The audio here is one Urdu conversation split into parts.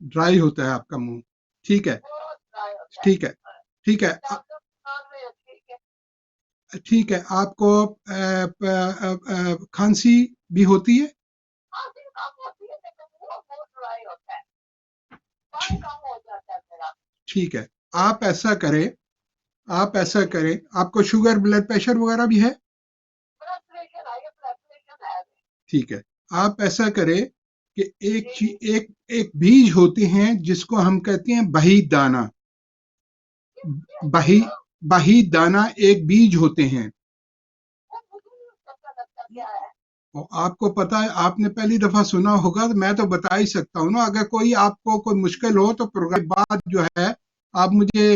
ڈرائی ہوتا ہے آپ کا منہ. ٹھیک ہے ٹھیک ہے ٹھیک ہے ٹھیک ہے. آپ کو کھانسی بھی ہوتی ہے؟ ٹھیک ہے. آپ ایسا کریں آپ کو شوگر بلڈ پریشر وغیرہ بھی ہے؟ ٹھیک ہے. آپ ایسا کریں کہ ایک بیج ہوتے ہیں جس کو ہم کہتے ہیں بہی دانہ. بہی دانہ ایک بیج ہوتے ہیں. آپ کو پتا ہے، آپ نے پہلی دفعہ سنا ہوگا، تو میں تو بتا ہی سکتا ہوں نا. اگر کوئی آپ کو کوئی مشکل ہو تو پروگرام بعد جو ہے آپ مجھے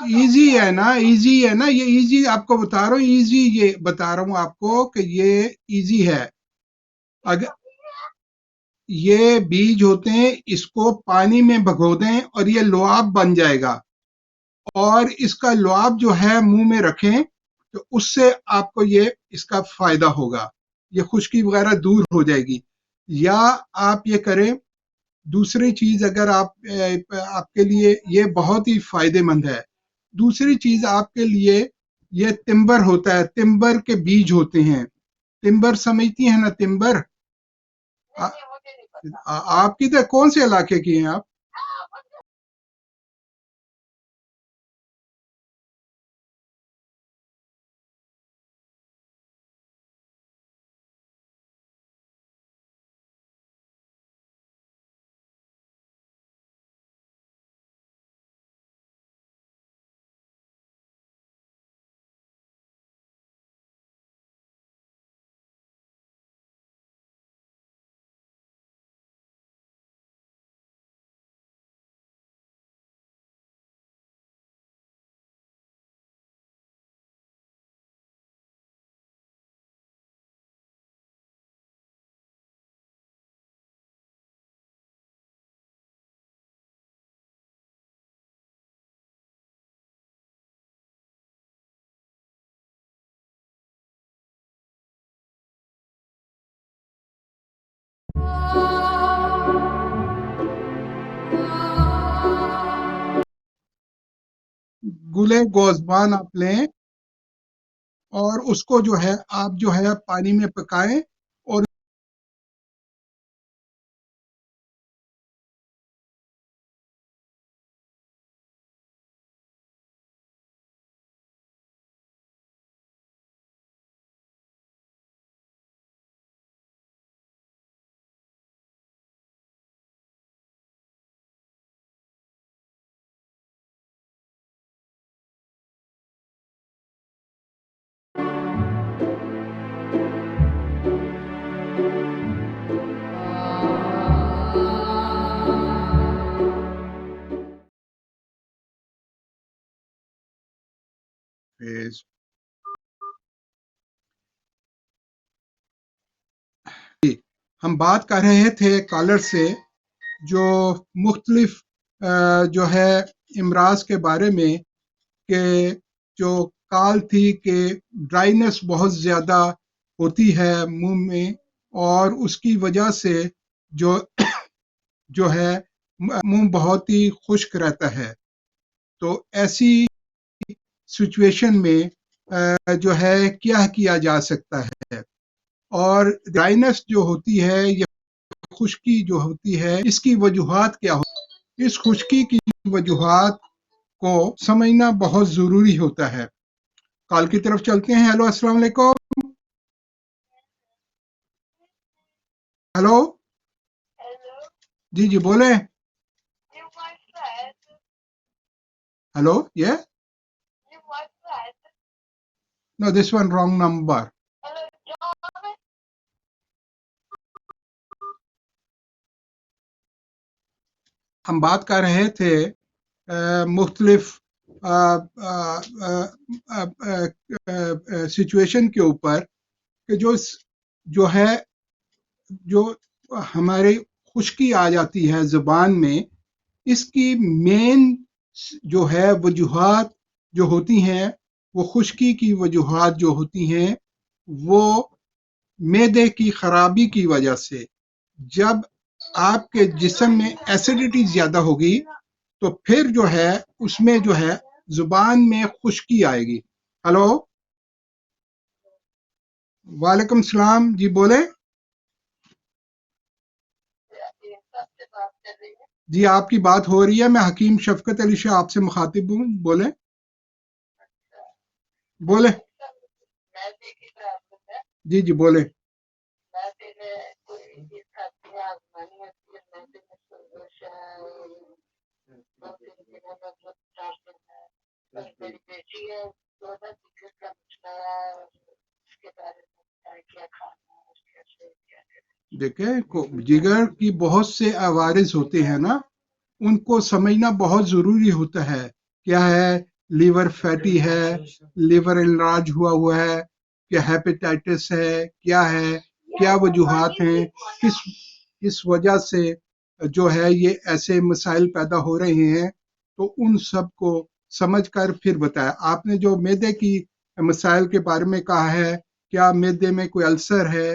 ایزی ہے نا یہ ایزی آپ کو بتا رہا ہوں. یہ بتا رہا ہوں آپ کو کہ یہ ایزی ہے. اگر یہ بیج ہوتے ہیں، اس کو پانی میں بھگو دیں اور یہ لعاب بن جائے گا، اور اس کا لعاب جو ہے منہ میں رکھیں تو اس سے آپ کو اس کا فائدہ ہوگا. یہ خشکی وغیرہ دور ہو جائے گی. یا آپ یہ کریں، دوسری چیز اگر آپ کے لیے یہ بہت ہی فائدے مند ہے. دوسری چیز آپ کے لیے یہ تمبر ہوتا ہے. تمبر کے بیج ہوتے ہیں. تمبر سمجھتی ہیں نا؟ تمبر آپ کدھر کون سے علاقے کی ہیں آپ؟ گلے گوزبان آپ لیں اور اس کو جو ہے آپ جو ہے پانی میں پکائیں اور ہم بات کر رہے تھے کالر سے جو مختلف جو ہے امراض کے بارے میں، کہ جو کال تھی کہ ڈرائینس بہت زیادہ ہوتی ہے منہ میں، اور اس کی وجہ سے جو ہے منہ بہت ہی خشک رہتا ہے. تو ایسی سچویشن میں جو ہے کیا کیا جا سکتا ہے؟ اور ڈرائینس جو ہوتی ہے، یہ خشکی جو ہوتی ہے، اس کی وجوہات کیا ہوتی؟ اس خشکی کی وجوہات کو سمجھنا بہت ضروری ہوتا ہے. کال کی طرف چلتے ہیں. ہیلو، السلام علیکم. ہیلو، جی بولیں. Hello, no, this one wrong number. ہم بات کر رہے تھے مختلف سچویشن کے اوپر کہ جو ہے جو ہماری خشکی آ جاتی ہے زبان میں، اس کی مین جو ہے وجوہات جو ہوتی ہیں وہ خشکی کی وجوہات جو ہوتی ہیں وہ معدے کی خرابی کی وجہ سے، جب آپ کے جسم میں ایسیڈیٹی زیادہ ہوگی تو پھر جو ہے اس میں جو ہے زبان میں خشکی آئے گی۔ ہلو، وعلیکم السلام، جی بولیں۔ جی آپ کی بات ہو رہی ہے، میں حکیم شفقت علی شاہ آپ سے مخاطب ہوں، بولیں بولیں۔ جی جی بولیں۔ دیکھیں جگر کی بہت سے عوارض ہوتے ہیں نا، ان کو سمجھنا بہت ضروری ہوتا ہے۔ کیا ہے؟ لیور فیٹی ہے، لیور انلارج ہوا ہے، کیا ہیپیٹائٹس ہے، کیا وجوہات ہیں، کس وجہ سے جو ہے یہ ایسے مسائل پیدا ہو رہے ہیں، تو ان سب کو سمجھ کر پھر بتایا۔ آپ نے جو معدے کی مسائل کے بارے میں کہا ہے، کیا معدے میں کوئی السر ہے،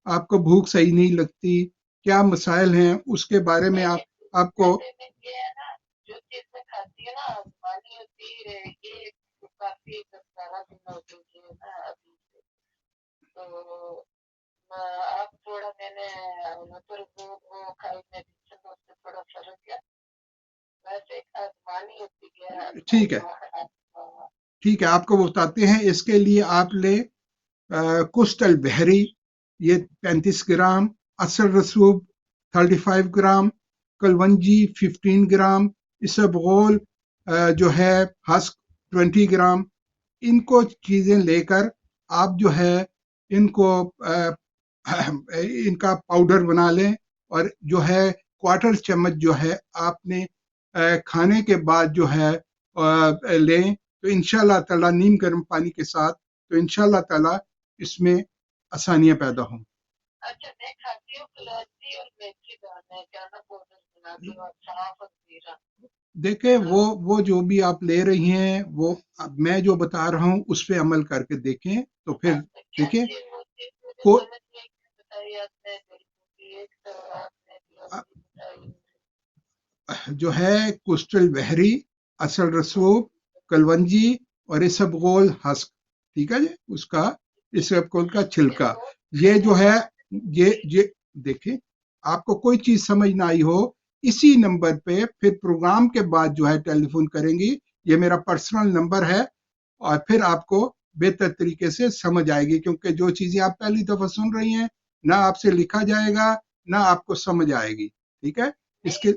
آپ کو بھوک صحیح نہیں لگتی، کیا مسائل ہیں، اس کے بارے میں آپ کو ٹھیک ہے ٹھیک ہے، آپ کو بتاتے ہیں۔ اس کے لیے آپ لیں کوسٹل بحری، یہ 35 گرام، اصل رسوب 35 گرام، کلونجی 15 گرام، اسبغول جو ہے ہسک 20 گرام۔ ان کو چیزیں لے کر آپ جو ہے ان کو ان کا پاؤڈر بنا لیں، اور جو ہے کوارٹر چمچ جو ہے آپ نے کھانے کے بعد جو ہے لیں، تو انشاءاللہ تعالیٰ نیم گرم پانی کے ساتھ، تو انشاءاللہ تعالیٰ اس میں آسانیاں پیدا ہوں۔ دیکھیں وہ جو بھی آپ لے رہی ہیں، وہ میں جو بتا رہا ہوں اس پہ عمل کر کے دیکھیں، تو پھر دیکھیں جو ہے کوسٹل بحری، اصل رسوب، کلونجی اور اسبغول ہسک، ٹھیک ہے جی، اس کا اسبغول کا چھلکا، یہ جو ہے یہ دیکھیں، آپ کو کوئی چیز سمجھ نہ آئی ہو، اسی نمبر پہ پھر پروگرام کے بعد جو ہے ٹیلی فون کریں گی، یہ میرا پرسنل نمبر ہے، اور پھر آپ کو بہتر طریقے سے سمجھ آئے گی، کیونکہ جو چیزیں آپ پہلی دفعہ سن رہی ہیں نہ آپ سے لکھا جائے گا، نہ آپ کو سمجھ آئے گی، ٹھیک ہے۔ اس کے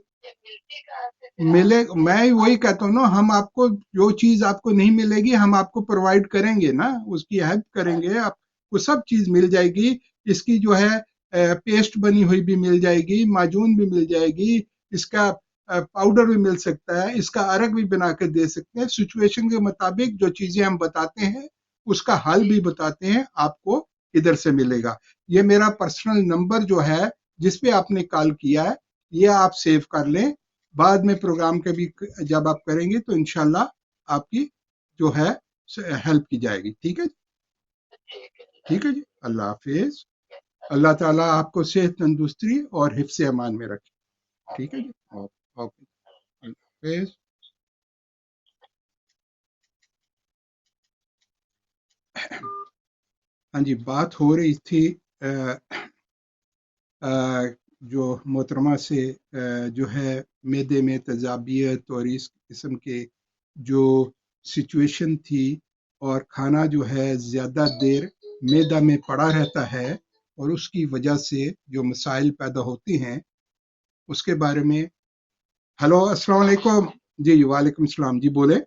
ملے، میں وہی کہتا ہوں نا، ہم آپ کو جو چیز آپ کو نہیں ملے گی ہم آپ کو پرووائڈ کریں گے نا، اس کی ہیلپ کریں گے، آپ کو سب چیز مل جائے گی۔ اس کی جو ہے پیسٹ بنی ہوئی بھی مل جائے گی، معجون بھی مل جائے گی، اس کا پاؤڈر بھی مل سکتا ہے، اس کا عرق بھی بنا کے دے سکتے ہیں۔ سچویشن کے مطابق جو چیزیں ہم بتاتے ہیں اس کا حل بھی بتاتے ہیں، آپ کو ادھر سے ملے گا۔ یہ میرا پرسنل نمبر جو ہے جس پہ آپ نے کال کیا ہے، یہ آپ سیو کر لیں، بعد میں پروگرام کے بھی جب آپ کریں گے تو انشاءاللہ آپ کی جو ہے ہیلپ کی جائے گی، ٹھیک ہے ٹھیک ہے جی، اللہ حافظ۔ اللہ تعالیٰ آپ کو صحت تندرستی اور حفظ امان میں رکھے، ٹھیک ہے جی، اوکے، اللہ حافظ۔ ہاں جی، بات ہو رہی تھی جو محترمہ سے جو ہے معدے میں تیزابیت اور اس قسم کے جو سچویشن تھی، اور کھانا جو ہے زیادہ دیر معدہ میں پڑا رہتا ہے اور اس کی وجہ سے جو مسائل پیدا ہوتے ہیں اس کے بارے میں۔ ہلو، السلام علیکم، جی وعلیکم السلام، جی بولے۔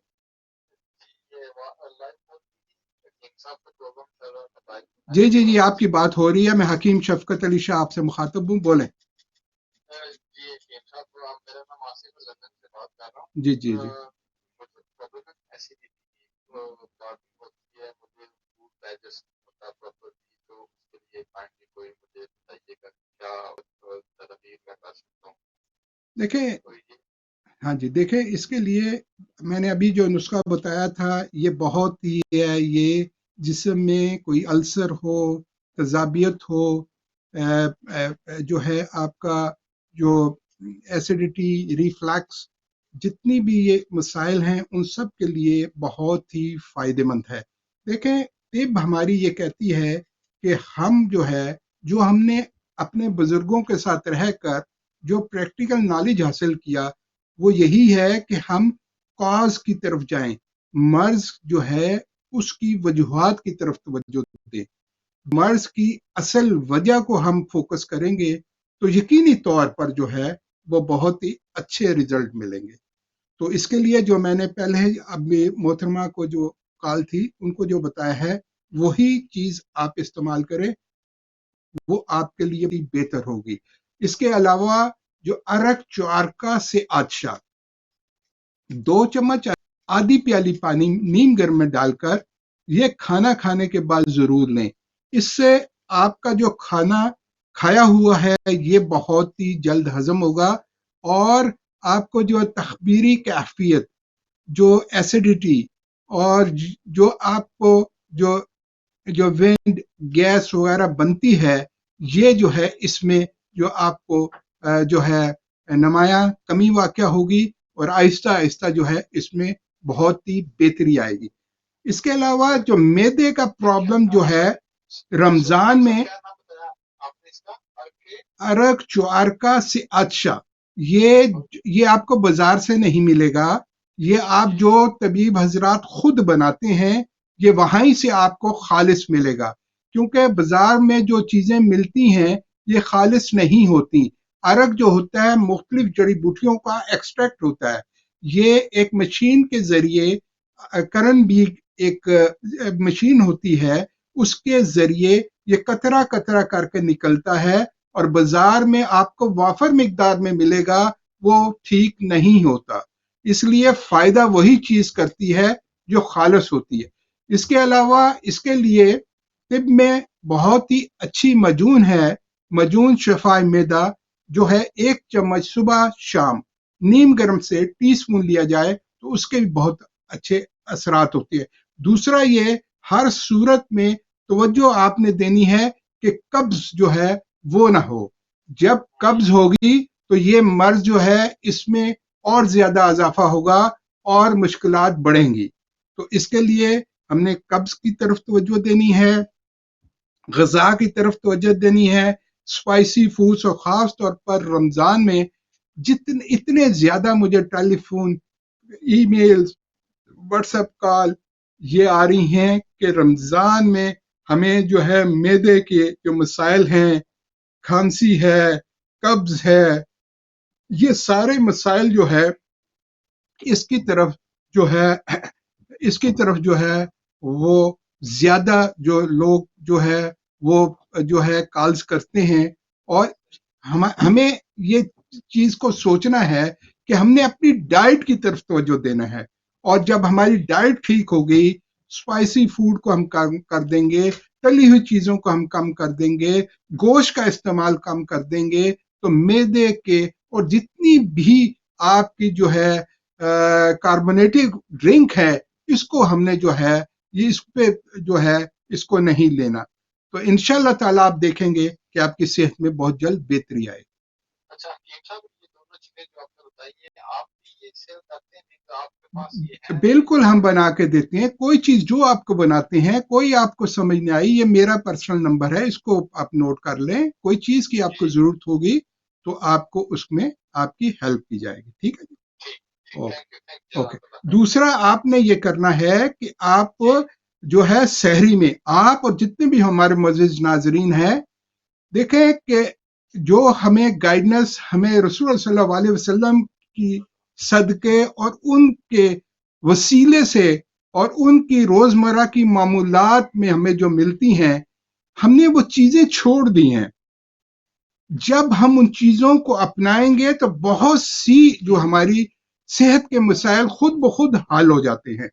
جی جی جی، آپ کی بات ہو رہی ہے، میں حکیم شفقت علی شاہ آپ سے مخاطب ہوں، بولیں۔ جی جی جی دیکھیں ہاں جی، دیکھیں اس کے لیے میں نے ابھی جو نسخہ بتایا تھا یہ بہت ہی ہے، یہ جسم میں کوئی السر ہو، تذابیت ہو، جو ہے آپ کا جو ایسیڈیٹی، ریفلیکس، جتنی بھی یہ مسائل ہیں ان سب کے لیے بہت ہی فائدہ مند ہے۔ دیکھیں طب ہماری یہ کہتی ہے کہ ہم جو ہم نے اپنے بزرگوں کے ساتھ رہ کر جو پریکٹیکل نالج حاصل کیا وہ یہی ہے کہ ہم کاز کی طرف جائیں، مرض جو ہے اس کی وجوہات کی طرف توجہ دیں، مرض کی اصل وجہ کو ہم فوکس کریں گے تو یقینی طور پر جو ہے وہ بہت ہی اچھے ریزلٹ ملیں گے۔ تو اس کے لیے جو میں نے پہلے اب محترمہ کو جو کال تھی ان کو جو بتایا ہے وہی چیز آپ استعمال کریں، وہ آپ کے لیے بھی بہتر ہوگی۔ اس کے علاوہ جو ارک چوارکا سے آدشا 2 چمچ آدھی پیالی پانی نیم گرم میں ڈال کر یہ کھانا کھانے کے بعد ضرور لیں۔ اس سے آپ کا جو کھانا کھایا ہوا ہے یہ بہت ہی جلد ہضم ہوگا، اور آپ کو جو تخمیری کیفیت، جو ایسیڈیٹی، اور جو آپ کو جو وینڈ گیس وغیرہ بنتی ہے یہ جو ہے اس میں جو آپ کو جو ہے نمایاں کمی واقع ہوگی، اور آہستہ آہستہ جو ہے اس میں بہت ہی بہتری آئے گی۔ اس کے علاوہ جو معدے کا پرابلم جو ہے رمضان میں ارک چوارکا سے آدشا، یہ آپ کو بازار سے نہیں ملے گا، یہ آپ جو طبیب حضرات خود بناتے ہیں یہ وہیں سے آپ کو خالص ملے گا، کیونکہ بازار میں جو چیزیں ملتی ہیں یہ خالص نہیں ہوتی۔ ارک جو ہوتا ہے مختلف جڑی بوٹیوں کا ایکسٹریکٹ ہوتا ہے، یہ ایک مشین کے ذریعے کرن بھی ایک مشین ہوتی ہے، اس کے ذریعے یہ قطرہ قطرہ کر کے نکلتا ہے، اور بازار میں آپ کو وافر مقدار میں ملے گا، وہ ٹھیک نہیں ہوتا۔ اس لیے فائدہ وہی چیز کرتی ہے جو خالص ہوتی ہے۔ اس کے علاوہ اس کے لیے طب میں بہت ہی اچھی مجون ہے، مجون شفا معدہ، جو ہے 1 چمچ صبح شام نیم گرم سے ٹی سپون لیا جائے تو اس کے بھی بہت اچھے اثرات ہوتے ہیں۔ دوسرا یہ ہر صورت میں توجہ آپ نے دینی ہے کہ قبض جو ہے وہ نہ ہو۔ جب قبض ہوگی تو یہ مرض جو ہے اس میں اور زیادہ اضافہ ہوگا اور مشکلات بڑھیں گی۔ تو اس کے لیے ہم نے قبض کی طرف توجہ دینی ہے، غذا کی طرف توجہ دینی ہے، اسپائسی فوڈز، اور خاص طور پر رمضان میں اتنے زیادہ مجھے ٹیلی فون، ای میل، واٹس ایپ کال یہ آ رہی ہیں کہ رمضان میں ہمیں جو ہے معدے کے جو مسائل ہیں، کھانسی ہے، قبض ہے، یہ سارے مسائل جو ہے اس کی طرف جو ہے وہ زیادہ جو لوگ جو ہے کالز کرتے ہیں، اور ہمیں یہ چیز کو سوچنا ہے کہ ہم نے اپنی ڈائٹ کی طرف توجہ دینا ہے، اور جب ہماری ڈائٹ ٹھیک ہو گئی، اسپائسی فوڈ کو ہم کم کر دیں گے، تلی ہوئی چیزوں کو ہم کم کر دیں گے، گوشت کا استعمال کم کر دیں گے، تو معدے کے اور جتنی بھی آپ کی جو ہے کاربونیٹڈ ڈرنک ہے اس کو ہم نے جو ہے یہ اس پہ جو ہے اس کو نہیں لینا، تو انشاءاللہ تعالی آپ دیکھیں گے کہ آپ کی صحت میں بہت جلد بہتری آئے۔ اچھا صاحب، یہ دونوں چیزیں جو آپ نے بتائی ہیں آپ بھی یہ سیل کرتے ہیں تو آپ کے پاس یہ ہے؟ بالکل ہم بنا کے دیتے ہیں، کوئی چیز جو آپ کو بناتے ہیں، کوئی آپ کو سمجھ نہیں آئی، یہ میرا پرسنل نمبر ہے، اس کو آپ نوٹ کر لیں، کوئی چیز کی آپ کو ضرورت ہوگی تو آپ کو اس میں آپ کی ہیلپ کی جائے گی، ٹھیک ہے؟ اوکے۔ دوسرا آپ نے یہ کرنا ہے کہ آپ جو ہے سحری میں آپ اور جتنے بھی ہمارے معزز ناظرین ہیں، دیکھیں کہ جو ہمیں گائیڈنس ہمیں رسول صلی اللہ علیہ وسلم کی صدقے اور ان کے وسیلے سے اور ان کی روزمرہ کی معمولات میں ہمیں جو ملتی ہیں، ہم نے وہ چیزیں چھوڑ دی ہیں۔ جب ہم ان چیزوں کو اپنائیں گے تو بہت سی جو ہماری صحت کے مسائل خود بخود حل ہو جاتے ہیں۔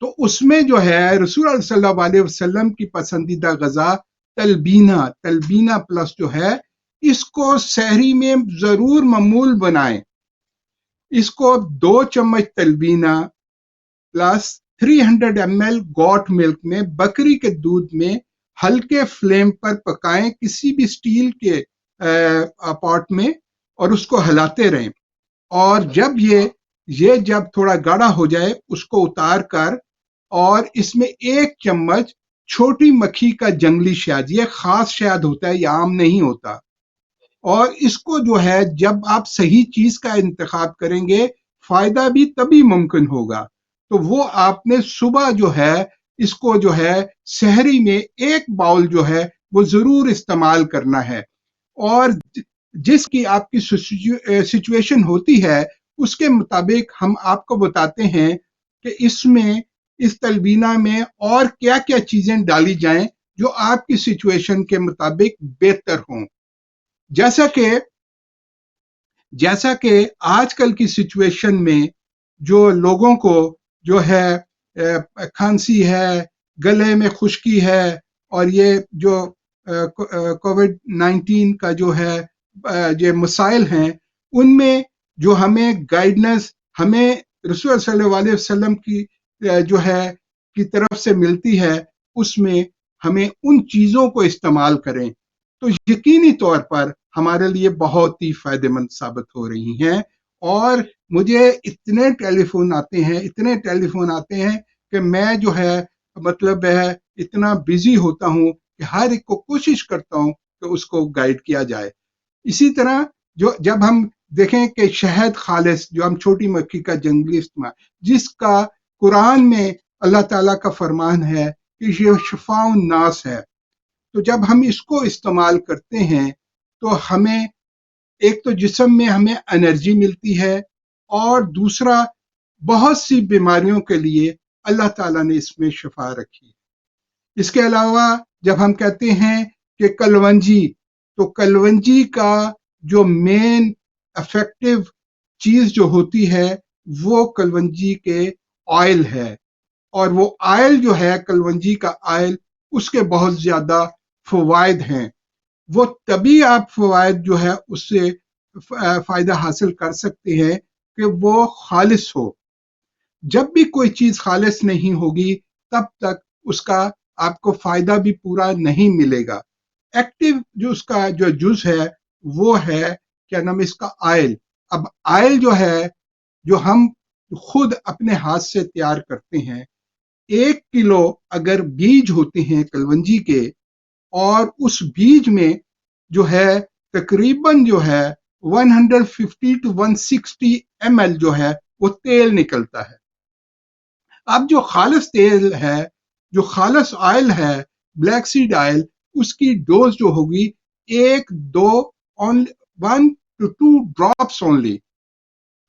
تو اس میں جو ہے رسول اللہ صلی اللہ علیہ وسلم کی پسندیدہ غذا تلبینہ پلس جو ہے، اس کو سحری میں ضرور معمول بنائیں۔ اس کو 2 چمچ تلبینہ پلس 300 ml گوٹ ملک میں بکری کے دودھ میں ہلکے فلیم پر پکائیں کسی بھی سٹیل کے پاٹ میں، اور اس کو ہلاتے رہیں، اور جب یہ جب تھوڑا گاڑھا ہو جائے اس کو اتار کر، اور اس میں 1 چمچ چھوٹی مکھی کا جنگلی شہد، یہ خاص شہد ہوتا ہے، یہ عام نہیں ہوتا، اور اس کو جو ہے جب آپ صحیح چیز کا انتخاب کریں گے فائدہ بھی تبھی ممکن ہوگا۔ تو وہ آپ نے صبح جو ہے اس کو جو ہے سحری میں 1 باؤل جو ہے وہ ضرور استعمال کرنا ہے، اور جس کی آپ کی سچویشن ہوتی ہے اس کے مطابق ہم آپ کو بتاتے ہیں کہ اس تلبینہ میں اور کیا کیا چیزیں ڈالی جائیں جو آپ کی سچویشن کے مطابق بہتر ہوں۔ جیسا کہ آج کل کی سچویشن میں جو لوگوں کو جو ہے کھانسی ہے، گلے میں خشکی ہے، اور یہ جو کووڈ 19 کا جو ہے یہ مسائل ہیں، ان میں جو ہمیں گائیڈنس ہمیں رسول صلی اللہ علیہ وسلم کی جو ہے کی طرف سے ملتی ہے، اس میں ہمیں ان چیزوں کو استعمال کریں تو یقینی طور پر ہمارے لیے بہت ہی فائدہ مند ثابت ہو رہی ہیں۔ اور مجھے اتنے ٹیلی فون آتے ہیں کہ میں جو ہے مطلب ہے اتنا بزی ہوتا ہوں کہ ہر ایک کو کوشش کرتا ہوں کہ اس کو گائیڈ کیا جائے۔ اسی طرح جب ہم دیکھیں کہ شہد خالص جو ہم چھوٹی مکھی کا جنگلی استعمال، جس کا قرآن میں اللہ تعالیٰ کا فرمان ہے کہ یہ شفاء الناس ہے، تو جب ہم اس کو استعمال کرتے ہیں تو ہمیں ایک تو جسم میں ہمیں انرجی ملتی ہے، اور دوسرا بہت سی بیماریوں کے لیے اللہ تعالیٰ نے اس میں شفا رکھی ہے۔ اس کے علاوہ جب ہم کہتے ہیں کہ کلونجی، تو کلونجی کا جو مین افیکٹو چیز جو ہوتی ہے وہ کلونجی کے آئل ہے، اور وہ آئل جو ہے کلونجی کا آئل، اس کے بہت زیادہ فوائد ہیں۔ وہ تبھی آپ فوائد جو ہے اس سے فائدہ حاصل کر سکتے ہیں کہ وہ خالص ہو۔ جب بھی کوئی چیز خالص نہیں ہوگی تب تک اس کا آپ کو فائدہ بھی پورا نہیں ملے گا۔ ایکٹیو جو اس کا جو جز ہے وہ ہے کیا نام اس کا آئل۔ اب آئل جو ہے جو ہم خود اپنے ہاتھ سے تیار کرتے ہیں، 1 کلو اگر بیج ہوتے ہیں کلونجی کے، اور اس بیج میں جو ہے تقریباً جو ہے 150 to 160 ml جو ہے وہ تیل نکلتا ہے۔ اب جو خالص تیل ہے، جو خالص آئل ہے، بلیک سیڈ آئل، اس کی ڈوز جو ہوگی 1 to 2 ڈراپس اونلی۔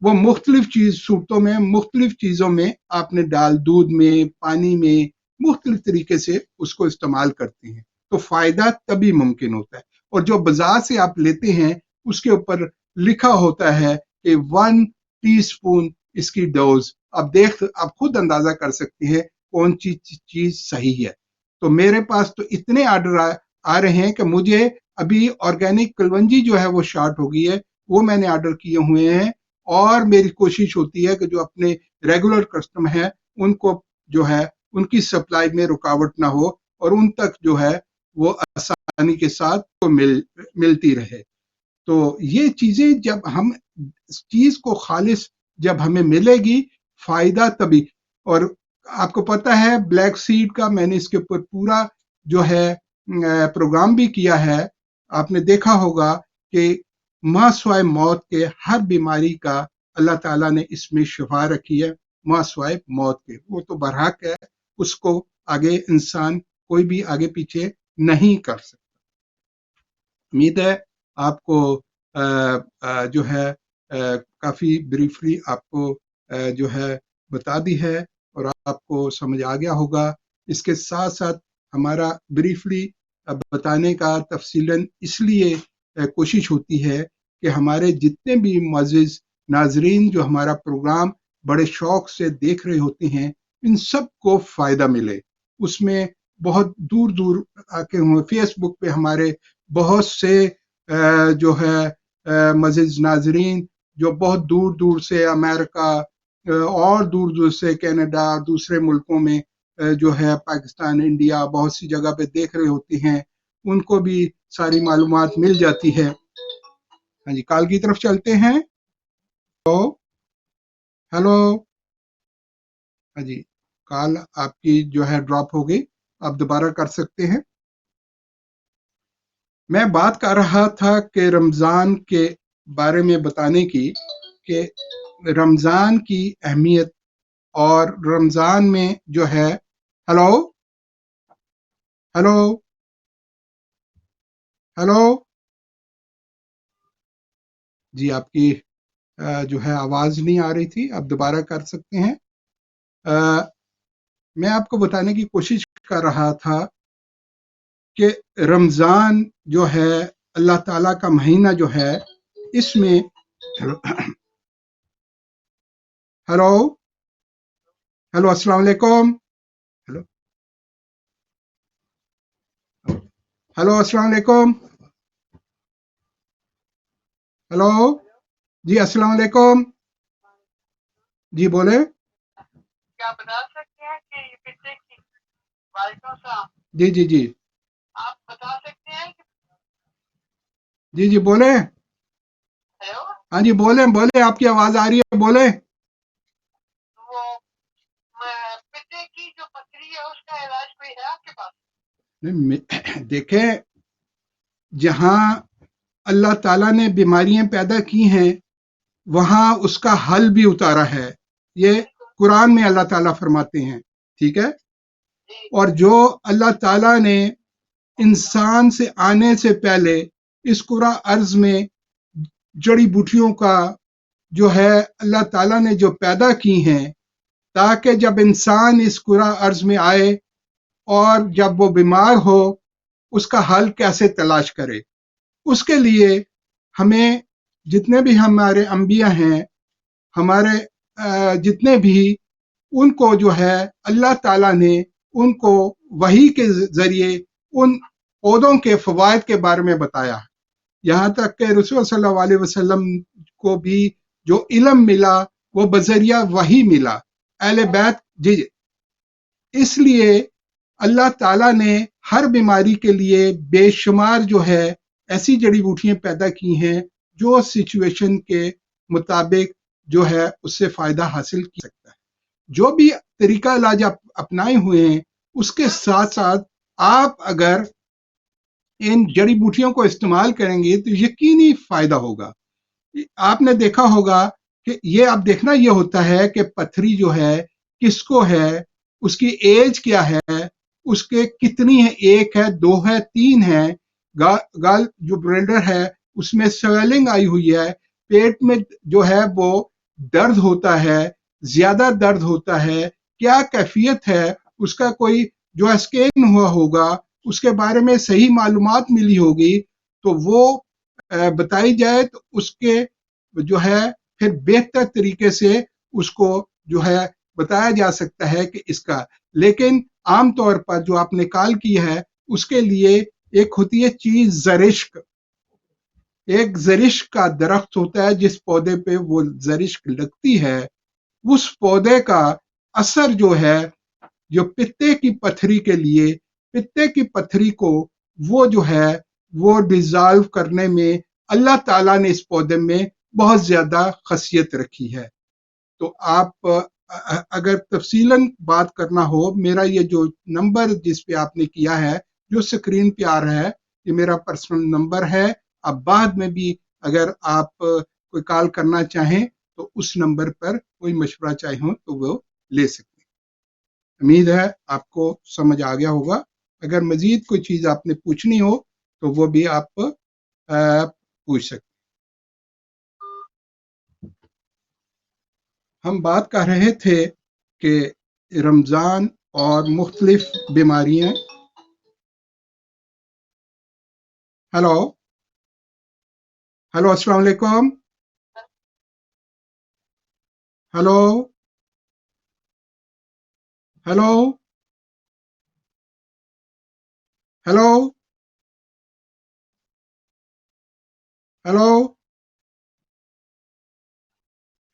وہ مختلف صورتوں میں مختلف چیزوں میں آپ نے دودھ میں، پانی میں، مختلف طریقے سے اس کو استعمال کرتے ہیں تو فائدہ تبھی ممکن ہوتا ہے۔ اور جو بازار سے آپ لیتے ہیں اس کے اوپر لکھا ہوتا ہے کہ 1 ٹی اسپون اس کی ڈوز، آپ خود اندازہ کر سکتے ہیں کون سی چیز صحیح ہے۔ تو میرے پاس تو اتنے آرڈر آ رہے ہیں کہ مجھے ابھی آرگینک کلونجی جو ہے وہ شارٹ ہو گئی ہے، وہ میں نے آرڈر کیے ہوئے ہیں، اور میری کوشش ہوتی ہے کہ جو اپنے ریگولر کسٹمر ہیں ان کو جو ہے ان کی سپلائی میں رکاوٹ نہ ہو، اور ان تک جو ہے وہ آسانی کے ساتھ ملتی رہے۔ تو یہ چیزیں جب ہم چیز کو خالص جب ہمیں ملے گی فائدہ تبھی۔ اور آپ کو پتہ ہے بلیک سیڈ کا میں نے اس کے اوپر پورا جو ہے پروگرام بھی کیا ہے۔ آپ نے دیکھا ہوگا کہ ماں سوائے موت کے ہر بیماری کا اللہ تعالیٰ نے اس میں شفا رکھی ہے، ماں سوائے موت کے، وہ تو برحق ہے، اس کو آگے انسان کوئی بھی آگے پیچھے نہیں کر سکتا۔ امید ہے آپ کو جو ہے کافی بریفلی آپ کو جو ہے بتا دی ہے اور آپ کو سمجھ آ گیا ہوگا۔ اس کے ساتھ ساتھ ہمارا بریفلی بتانے کا تفصیلاً اس لیے کوشش ہوتی ہے کہ ہمارے جتنے بھی معزز ناظرین جو ہمارا پروگرام بڑے شوق سے دیکھ رہے ہوتے ہیں، ان سب کو فائدہ ملے۔ اس میں بہت دور دور آکے فیس بک پہ ہمارے بہت سے جو ہے معزز ناظرین جو بہت دور دور سے امریکہ اور دور دور سے کینیڈا دوسرے ملکوں میں جو ہے پاکستان انڈیا بہت سی جگہ پہ دیکھ رہے ہوتے ہیں، ان کو بھی ساری معلومات مل جاتی ہے۔ ہاں جی، کال کی طرف چلتے ہیں۔ تو ہیلو، ہاں جی، کال آپ کی جو ہے ڈراپ ہو گئی، آپ دوبارہ کر سکتے ہیں۔ میں بات کر رہا تھا کہ رمضان کے بارے میں بتانے کی، کہ رمضان کی اہمیت اور رمضان میں جو ہے ہیلو ہیلو ہیلو جی، آپ کی جو ہے آواز نہیں آ رہی تھی، آپ دوبارہ کر سکتے ہیں۔ میں آپ کو بتانے کی کوشش کر رہا تھا کہ رمضان جو ہے اللہ تعالیٰ کا مہینہ جو ہے، اس میں ہیلو ہیلو السلام علیکم، ہیلو ہیلو السلام علیکم، ہیلو جی السلام علیکم، جی بولیں۔ کیا بتا سکتے ہیں کہ یہ کتنے کی؟ وعلیکم السلام، جی جی جی، آپ بتا سکتے ہیں؟ جی جی بولیں، ہاں جی بولیں بولیں، آپ کی آواز آ رہی ہے، بولیں۔ وہ پتے کی جو پتھری ہے اس کا علاج کوئی ہے آپ کے پاس؟ دیکھیں، جہاں اللہ تعالیٰ نے بیماریاں پیدا کی ہیں وہاں اس کا حل بھی اتارا ہے، یہ قرآن میں اللہ تعالیٰ فرماتے ہیں، ٹھیک ہے۔ اور جو اللہ تعالیٰ نے انسان سے آنے سے پہلے اس قرآن ارض میں جڑی بوٹیوں کا جو ہے اللہ تعالیٰ نے جو پیدا کی ہیں، تاکہ جب انسان اس قرآن ارض میں آئے اور جب وہ بیمار ہو اس کا حل کیسے تلاش کرے، اس کے لیے ہمیں جتنے بھی ہمارے انبیاء ہیں، ہمارے جتنے بھی، ان کو جو ہے اللہ تعالیٰ نے ان کو وحی کے ذریعے ان پودوں کے فوائد کے بارے میں بتایا، یہاں تک کہ رسول صلی اللہ علیہ وسلم کو بھی جو علم ملا وہ بذریعہ وحی ملا، اہل بیت جی۔ اس لیے اللہ تعالیٰ نے ہر بیماری کے لیے بے شمار جو ہے ایسی جڑی بوٹیاں پیدا کی ہیں جو سچویشن کے مطابق جو ہے اس سے فائدہ حاصل کر سکتا ہے۔ جو بھی طریقہ علاج آپ اپنائے ہوئے ہیں اس کے ساتھ ساتھ آپ اگر ان جڑی بوٹیوں کو استعمال کریں گے تو یقینی فائدہ ہوگا۔ آپ نے دیکھا ہوگا کہ یہ اب دیکھنا یہ ہوتا ہے کہ پتھری جو ہے کس کو ہے، اس کی ایج کیا ہے، اس کے کتنی ہے، ایک ہے، دو ہے، تین ہے، گال جو بلڈر ہے اس میں سویلنگ آئی ہوئی ہے، پیٹ میں جو ہے وہ درد ہوتا ہے، زیادہ درد ہوتا ہے، کیا کیفیت ہے، اس کا کوئی جو اسکین ہوا ہوگا اس کے بارے میں صحیح معلومات ملی ہوگی تو وہ بتائی جائے تو اس کے جو ہے پھر بہتر طریقے سے اس کو جو ہے بتایا جا سکتا ہے کہ اس کا، لیکن عام طور پر جو آپ نے کال کی ہے اس کے لیے ایک ہوتی ہے چیز زرشک، ایک زرشک کا درخت ہوتا ہے جس پودے پہ وہ زرشک لگتی ہے، اس پودے کا اثر جو ہے جو پتے کی پتھری کے لیے، پتے کی پتھری کو وہ جو ہے وہ ڈیزالو کرنے میں اللہ تعالیٰ نے اس پودے میں بہت زیادہ خاصیت رکھی ہے۔ تو آپ اگر تفصیلاً بات کرنا ہو، میرا یہ جو نمبر جس پہ آپ نے کیا ہے جو سکرین پہ آ رہا ہے یہ میرا پرسنل نمبر ہے، اب بعد میں بھی اگر آپ کوئی کال کرنا چاہیں تو اس نمبر پر کوئی مشورہ چاہے ہو تو وہ لے سکتے ہیں۔ امید ہے آپ کو سمجھ آ گیا ہوگا، اگر مزید کوئی چیز آپ نے پوچھنی ہو تو وہ بھی آپ پوچھ سکتے ہیں۔ ہم بات کر رہے تھے کہ رمضان اور مختلف بیماریاں، ہیلو ہیلو السلام علیکم، ہیلو ہیلو ہیلو ہیلو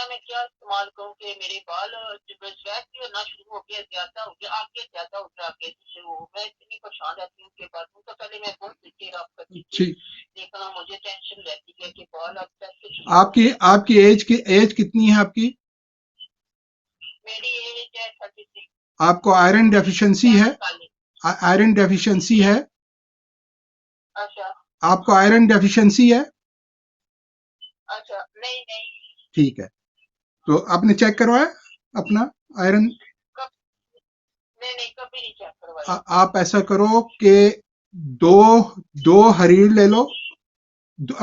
مدینہ میں کیا استعمال کروں کہ میرے بال سویٹ بھی ہونا شروع ہو گیا، زیادہ ہو گیا، آگے زیادہ ہو گیا، آگے شروع ہو، میں اتنی پریشان رہتی ہوں کہ باتوں تو پہلے میں بہت پیچھے راب کرتی تھی، لیکن مجھے ٹینشن رہتی ہے کہ بال اب کیسے آپ کی ایج کتنی ہے آپ کی؟ میری ایج ہے 36۔ آپ کو آئرن ڈیفیشنسی ہے؟ آئرن ڈیفیشنسی ہے؟ اچھا آپ کو آئرن ڈیفیشنسی ہے؟ اچھا نہیں نہیں ٹھیک ہے، تو آپ نے چیک کروایا اپنا آئرن؟ نہیں کبھی نہیں چیک کروایا۔ آپ ایسا کرو کہ دو حریر لے لو،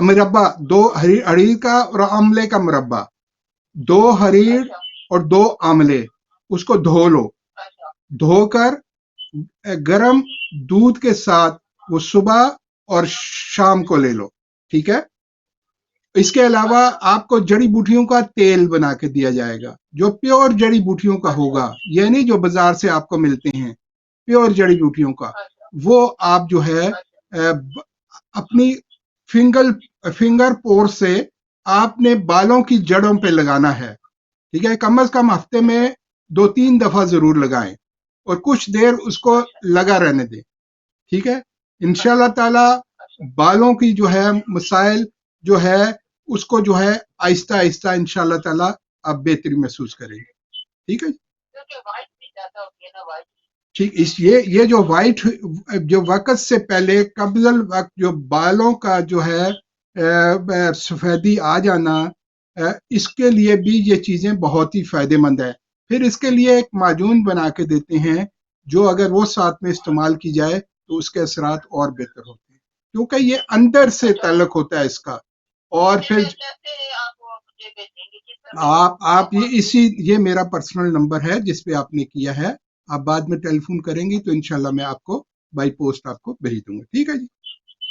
مربع، دو حریر کا اور آملے کا مربع، 2 حریر اور 2 آملے، اس کو دھو لو، دھو کر گرم دودھ کے ساتھ وہ صبح اور شام کو لے لو، ٹھیک ہے؟ اس کے علاوہ آپ کو جڑی بوٹیوں کا تیل بنا کے دیا جائے گا، جو پیور جڑی بوٹیوں کا ہوگا، یہ نہیں جو بازار سے آپ کو ملتے ہیں، پیور جڑی بوٹیوں کا، وہ آپ جو ہے اپنی فنگر پور سے آپ نے بالوں کی جڑوں پہ لگانا ہے، ٹھیک ہے؟ کم از کم ہفتے میں 2-3 دفعہ ضرور لگائیں اور کچھ دیر اس کو لگا رہنے دیں، ٹھیک ہے؟ انشاءاللہ تعالی بالوں کی جو ہے مسائل جو ہے اس کو جو ہے آہستہ آہستہ انشاءاللہ تعالی آپ بہتری محسوس کریں گے، ٹھیک ہے؟ ٹھیک، یہ جو وائٹ جو وقت سے پہلے قبل الوقت جو بالوں کا جو ہے سفیدی آ جانا، اس کے لیے بھی یہ چیزیں بہت ہی فائدہ مند ہے۔ پھر اس کے لیے ایک معجون بنا کے دیتے ہیں جو اگر وہ ساتھ میں استعمال کی جائے تو اس کے اثرات اور بہتر ہوتے ہیں، کیونکہ یہ اندر سے تعلق ہوتا ہے اس کا۔ اور پھر آپ یہ میرا پرسنل نمبر ہے جس پہ آپ نے کیا ہے، آپ بعد میں ٹیلی فون کریں گی تو انشاءاللہ میں آپ کو بائی پوسٹ آپ کو بھیج دوں گا، ٹھیک ہے جی؟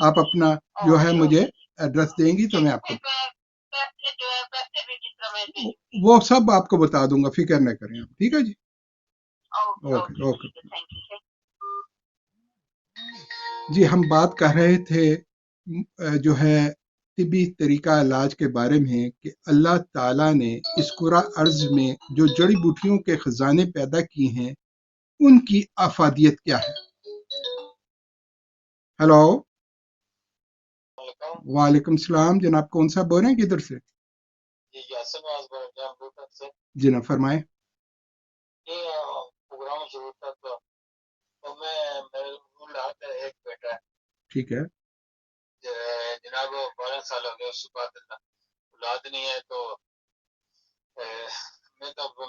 آپ اپنا جو ہے مجھے ایڈریس دیں گی تو میں آپ کو وہ سب آپ کو بتا دوں گا، فکر نہ کریں آپ، ٹھیک ہے جی؟ اوکے اوکے جی، ہم بات کر رہے تھے جو ہے طبی طریقہ علاج کے بارے میں کہ اللہ تعالیٰ نے اس کرہ ارض میں جو جڑی بوٹیوں کے خزانے پیدا کیے ہیں ان کی افادیت کیا ہے۔ ہیلو، وعلیکم السلام جناب، کون سا بول رہے ہیں، کدھر سے؟ جی نا فرمائیں۔ ٹھیک ہے جناب 12 سال ہو گئے، اس کے بعد اولاد نہیں ہے، تو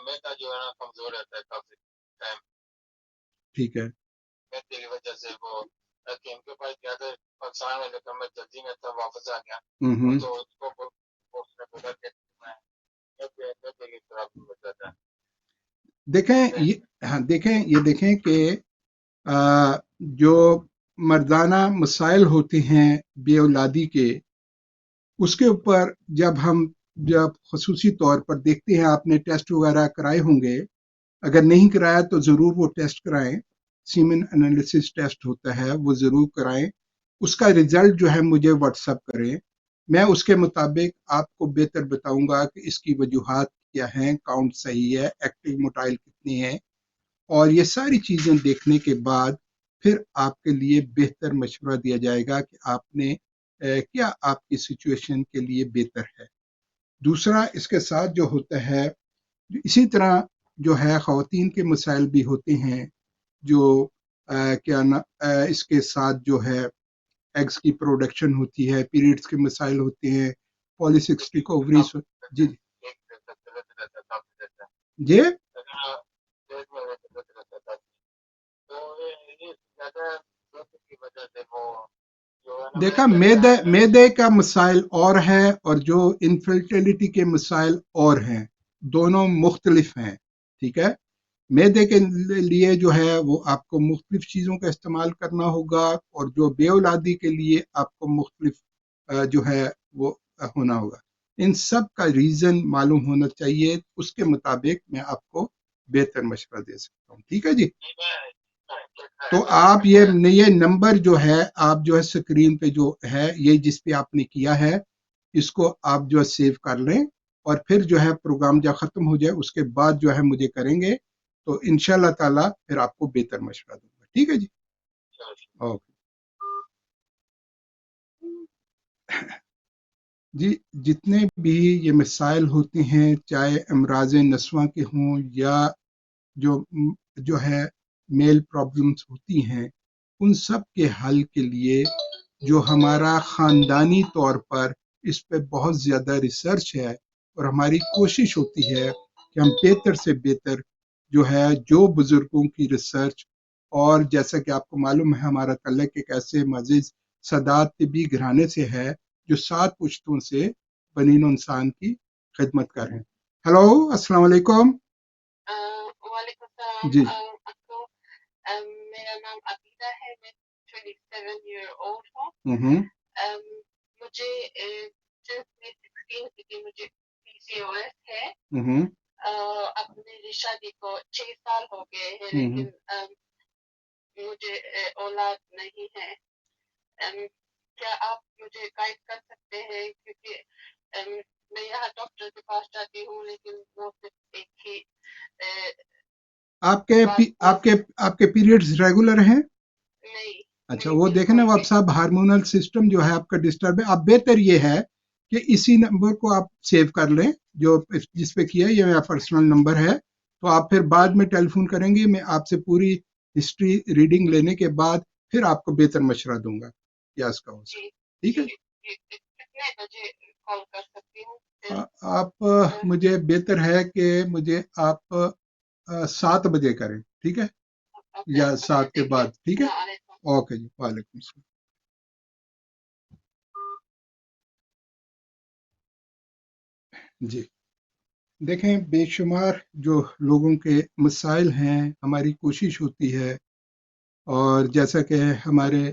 میتا جو ہے نا کمزور رہتا ہے کافی ٹائم، ٹھیک ہے میتے کی وجہ سے وہ حکیم کے پاس گیا تھا پاکستان میں، لیکن میں جلدی میں تھا واپس آ گیا، تو اس کو اس نے بولا کہ میتے کی خرابی ہو جاتا ہے۔ دیکھیں کہ جو مردانہ مسائل ہوتے ہیں بے اولادی کے، اس کے اوپر جب خصوصی طور پر دیکھتے ہیں، آپ نے ٹیسٹ وغیرہ کرائے ہوں گے، اگر نہیں کرایا تو ضرور وہ ٹیسٹ کرائیں، سیمن انالیسس ٹیسٹ ہوتا ہے وہ ضرور کرائیں، اس کا رزلٹ جو ہے مجھے واٹس ایپ کریں، میں اس کے مطابق آپ کو بہتر بتاؤں گا کہ اس کی وجوہات کیا ہیں، کاؤنٹ صحیح ہے، ایکٹیو موٹائل کتنے ہیں، اور یہ ساری چیزیں دیکھنے کے بعد پھر آپ کے لیے بہتر مشورہ دیا جائے گا کہ آپ نے کیا آپ کی سچویشن کے لیے بہتر ہے۔ دوسرا اس کے ساتھ جو ہوتا ہے، اسی طرح جو ہے خواتین کے مسائل بھی ہوتے ہیں، جو اس کے ساتھ جو ہے ایگز کی پروڈکشن ہوتی ہے، پیریڈز کے مسائل ہوتے ہیں، پالیسسٹک اووریز، جی جی دیکھا، میدے کا مسائل اور ہے اور جو انفرٹیلٹی کے مسائل اور ہیں، دونوں مختلف ہیں، ٹھیک ہے؟ میدے کے لیے جو ہے وہ آپ کو مختلف چیزوں کا استعمال کرنا ہوگا، اور جو بے اولادی کے لیے آپ کو مختلف جو ہے وہ ہونا ہوگا۔ ان سب کا ریزن معلوم ہونا چاہیے، اس کے مطابق میں آپ کو بہتر مشورہ دے سکتا ہوں، ٹھیک ہے جی؟ تو آپ یہ نمبر جو ہے، آپ جو ہے سکرین پہ جو ہے، یہ جس پہ آپ نے کیا ہے، اس کو آپ جو ہے سیو کر لیں، اور پھر جو ہے پروگرام جب ختم ہو جائے اس کے بعد جو ہے مجھے کریں گے تو انشاءاللہ تعالیٰ پھر آپ کو بہتر مشورہ دوں گا. ٹھیک ہے جی. اوکے جی. جتنے بھی یہ مسائل ہوتے ہیں چاہے امراض نسواں کے ہوں یا جو ہے میل پرابلمس ہوتی ہیں ان سب کے حل کے لیے جو ہمارا خاندانی طور پر اس پہ بہت زیادہ ریسرچ ہے اور ہماری کوشش ہوتی ہے کہ ہم بہتر سے بہتر جو ہے جو بزرگوں کی ریسرچ اور جیسا کہ آپ کو معلوم ہے ہمارا تعلق ایک ایسے معزز سادات طبی گھرانے سے ہے جو 7 پشتوں سے بنین و انسان کی خدمت کر رہے ہیں. ہلو السلام علیکم. وعلیکم السلام. جی میرا نام عقیدہ ہے. میں 27 ایئر اولڈ ہوں. مجھے مجھے PCOS ہے. اپنی شادی کو 6 سال ہو گئے ہیں لیکن مجھے اولاد نہیں ہے. کیا آپ مجھے گائیڈ کر سکتے ہیں کیونکہ میں یہاں ڈاکٹر کے پاس جاتی ہوں لیکن وہ صرف ایک ہی آپ کے پیریڈز ریگولر ہیں؟ نہیں. اچھا وہ دیکھیں نا آپ صاحب ہارمونل سسٹم جو ہے آپ کا ڈسٹرب ہے. آپ بہتر یہ ہے کہ اسی نمبر کو آپ سیو کر لیں جو جس پہ کیا یہ میرا پرسنل نمبر ہے. تو آپ پھر بعد میں ٹیلی فون کریں گے میں آپ سے پوری ہسٹری ریڈنگ لینے کے بعد پھر آپ کو بہتر مشورہ دوں گا کیا اس کا ہو سکتا. ٹھیک ہے. کتنے بجے کال کر سکتی ہوں؟ آپ مجھے بہتر ہے کہ مجھے آپ 7 بجے کریں. ٹھیک ہے یا 7 کے بعد. ٹھیک ہے. اوکے جی. وعلیکم السلام. جی دیکھیں بے شمار جو لوگوں کے مسائل ہیں ہماری کوشش ہوتی ہے اور جیسا کہ ہمارے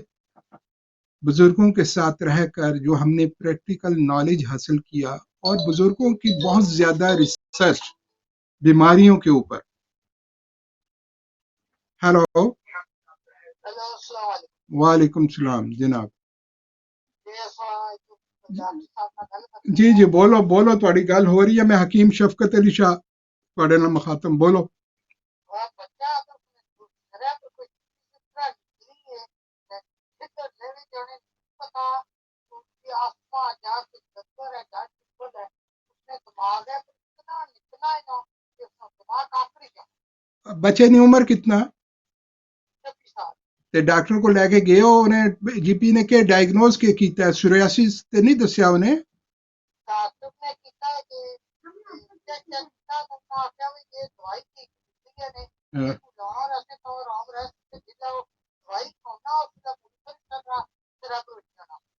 بزرگوں کے ساتھ رہ کر جو ہم نے پریکٹیکل نالج حاصل کیا اور بزرگوں کی بہت زیادہ ریسرچ بیماریوں کے اوپر. ہیلو وعلیکم السلام جناب. جی جی بولو بولو تھوڑی گل ہو رہی ہے. میں حکیم شفقت علی شاہ تھوڑے نال مخاطب. بولو. بچے کی عمر کتنا تے ڈاکٹر کو لے کے گئے ہو انہیں جی پی نے کہ ڈائگنوز کے کیتا ہے سوریاسس تے نہیں دسیا انہیں.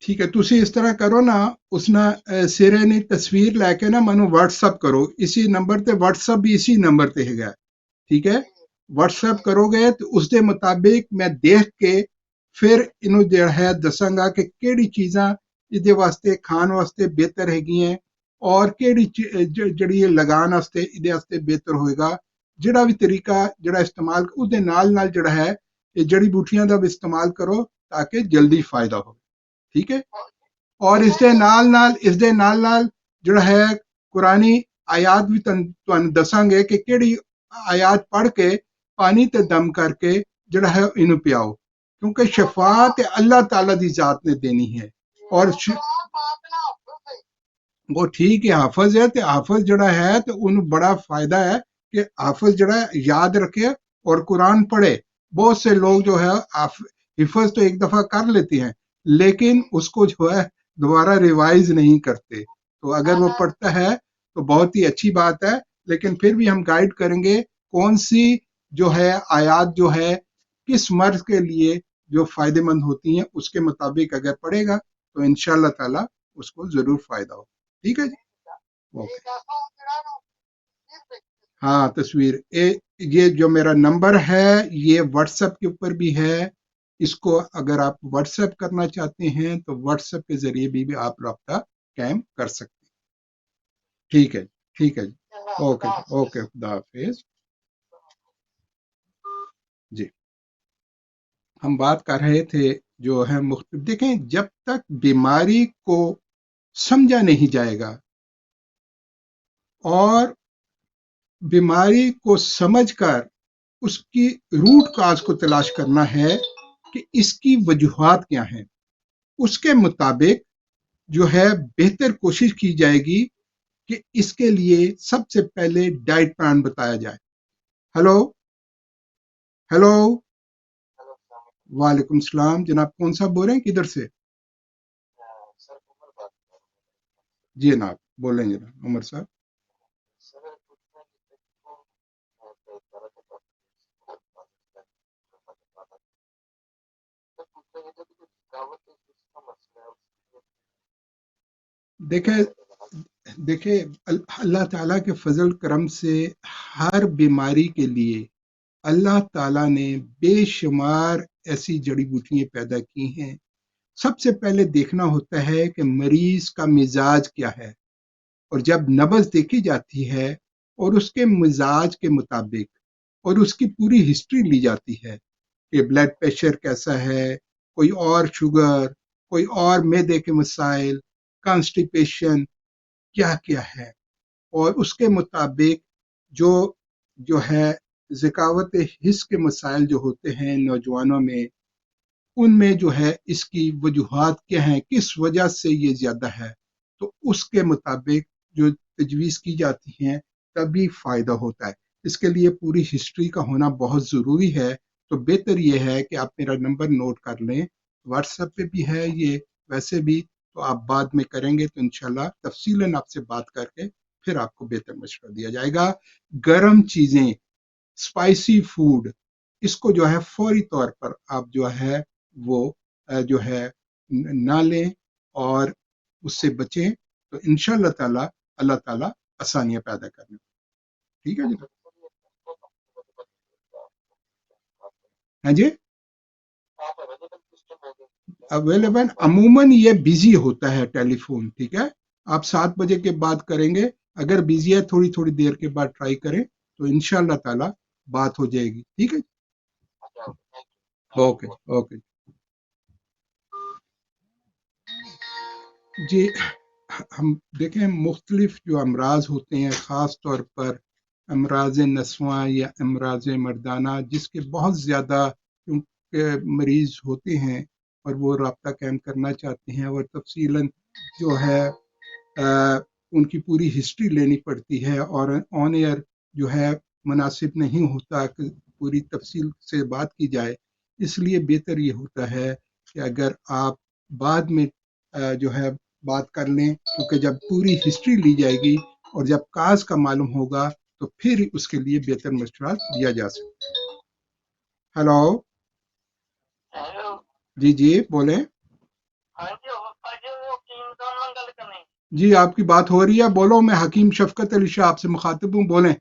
ٹھیک ہے تسی اس طرح کرو نا اس نا سیرے نے تصویر لے کے نا منو واٹس اپ کرو اسی نمبر تے. واٹس اپ بھی اسی نمبر تے ہے گا. ٹھیک ہے واٹس ایپ کرو گے تو اس دے مطابق میں دیکھ کے پھر انہوں جو ہے دساں گا کہ کیڑی چیزاں یہ واسطے کھان واسطے بہتر ہے اور کیڑی جڑی لگان واسطے یہ واسطے بہتر ہوئے گا. جڑا بھی طریقہ جڑا استعمال اس دے نال جڑا ہے یہ جڑی بوٹیاں دا بھی استعمال کرو تاکہ جلدی فائدہ ہو. ٹھیک ہے. اور اس دے نال جڑا ہے قرآنی آیات بھی تانوں دساں گے کہ کیڑی آیات پڑھ کے پانی تے دم کر کے جڑا ہے انہوں پیاؤ کیونکہ شفا تے اللہ تعالیٰ دی ذات نے دینی ہے. اور وہ ٹھیک ہے حافظ ہے تے حافظ جڑا ہے تو انہوں بڑا فائدہ ہے کہ حافظ جڑا ہے یاد رکھے اور قرآن پڑھے. بہت سے لوگ جو ہے حفظ تو ایک دفعہ کر لیتے ہیں لیکن اس کو جو ہے دوبارہ ریوائز نہیں کرتے. تو اگر وہ پڑھتا ہے تو بہت ہی اچھی بات ہے لیکن پھر بھی ہم گائیڈ کریں گے کون سی جو ہے آیات جو ہے کس مرض کے لیے جو فائدہ مند ہوتی ہیں اس کے مطابق اگر پڑھے گا تو انشاءاللہ تعالی اس کو ضرور فائدہ ہو. ٹھیک ہے جی. ہاں تصویر یہ جو میرا نمبر ہے یہ واٹس ایپ کے اوپر بھی ہے. اس کو اگر آپ واٹس ایپ کرنا چاہتے ہیں تو واٹس ایپ کے ذریعے بھی آپ رابطہ قائم کر سکتے ہیں. ٹھیک ہے ٹھیک ہے جی. اوکے اوکے خدا حافظ. جی ہم بات کر رہے تھے جو ہے مختلف. دیکھیں جب تک بیماری کو سمجھا نہیں جائے گا اور بیماری کو سمجھ کر اس کی روٹ کاز کو تلاش کرنا ہے کہ اس کی وجوہات کیا ہیں. اس کے مطابق جو ہے بہتر کوشش کی جائے گی کہ اس کے لیے سب سے پہلے ڈائٹ پلان بتایا جائے. ہلو ہلو وعلیکم السلام جناب، کون صاحب بول رہے ہیں، کدھر سے؟ جی جناب بولیں جناب عمر صاحب. دیکھیں اللہ تعالیٰ کے فضل کرم سے ہر بیماری کے لیے اللہ تعالیٰ نے بے شمار ایسی جڑی بوٹیاں پیدا کی ہیں. سب سے پہلے دیکھنا ہوتا ہے کہ مریض کا مزاج کیا ہے، اور جب نبض دیکھی جاتی ہے اور اس کے مزاج کے مطابق اور اس کی پوری ہسٹری لی جاتی ہے کہ بلڈ پریشر کیسا ہے، کوئی اور شوگر، کوئی اور معدے کے مسائل، کانسٹیپیشن کیا کیا ہے، اور اس کے مطابق جو ہے ذکاوت حس کے مسائل جو ہوتے ہیں نوجوانوں میں، ان میں جو ہے اس کی وجوہات کیا ہیں، کس وجہ سے یہ زیادہ ہے، تو اس کے مطابق جو تجویز کی جاتی ہیں تبھی فائدہ ہوتا ہے. اس کے لیے پوری ہسٹری کا ہونا بہت ضروری ہے. تو بہتر یہ ہے کہ آپ میرا نمبر نوٹ کر لیں، واٹس ایپ پہ بھی ہے یہ، ویسے بھی تو آپ بعد میں کریں گے تو انشاءاللہ تفصیلاً آپ سے بات کر کے پھر آپ کو بہتر مشورہ دیا جائے گا. گرم چیزیں، اسپائسی فوڈ، اس کو جو ہے فوری طور پر آپ جو ہے وہ جو ہے نہ لیں اور اس سے بچیں، تو انشاءاللہ تعالی اللہ تعالیٰ آسانیاں پیدا کریں. ٹھیک ہے جی؟ ہاں جی، اویلیبل عموماً یہ بزی ہوتا ہے ٹیلی فون. ٹھیک ہے، آپ 7 بجے کے بعد کریں گے، اگر بزی ہے تھوڑی دیر کے بعد ٹرائی کریں تو انشاءاللہ تعالی بات ہو جائے گی. ٹھیک ہے، اوکے اوکے جی. ہم دیکھیں مختلف جو امراض ہوتے ہیں، خاص طور پر امراض نسواں یا امراض مردانہ، جس کے بہت زیادہ مریض ہوتے ہیں اور وہ رابطہ قائم کرنا چاہتے ہیں اور تفصیلاً جو ہے ان کی پوری ہسٹری لینی پڑتی ہے، اور آن ایئر جو ہے مناسب نہیں ہوتا کہ پوری تفصیل سے بات کی جائے. اس لیے بہتر یہ ہوتا ہے کہ اگر آپ بعد میں جو ہے بات کر لیں، کیونکہ جب پوری ہسٹری لی جائے گی اور جب کاز کا معلوم ہوگا تو پھر اس کے لیے بہتر مشورہ دیا جا سکتا ہے. ہلو جی جی بولیں. جی آپ کی بات ہو رہی ہے، بولو. میں حکیم شفقت علی شاہ آپ سے مخاطب ہوں، بولیں.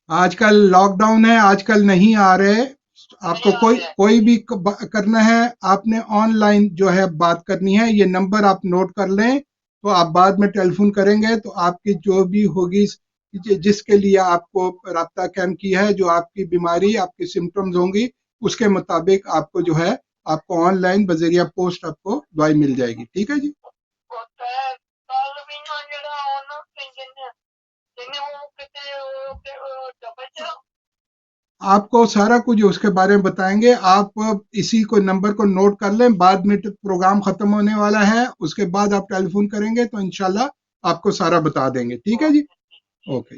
آج کل لاک ڈاؤن ہے، آج کل نہیں آ رہے. آپ کو کوئی بھی کرنا ہے، آپ نے آن لائن جو ہے بات کرنی ہے. یہ نمبر آپ نوٹ کر لیں، تو آپ بعد میں ٹیلی فون کریں گے تو آپ کی جو بھی ہوگی، جس کے لیے آپ کو رابطہ قائم کیا ہے، جو آپ کی بیماری، آپ کی سمٹمز ہوں گی، اس کے مطابق آپ کو جو ہے آپ کو آن لائن بذریعہ پوسٹ آپ کو دوائی مل جائے گی. ٹھیک ہے جی. آپ کو سارا کچھ اس کے بارے میں بتائیں گے. آپ اسی کو نمبر کو نوٹ کر لیں، بعد میں پروگرام ختم ہونے والا ہے، اس کے بعد آپ ٹیلی فون کریں گے تو انشاءاللہ آپ کو سارا بتا دیں گے. ٹھیک ہے جی، اوکے.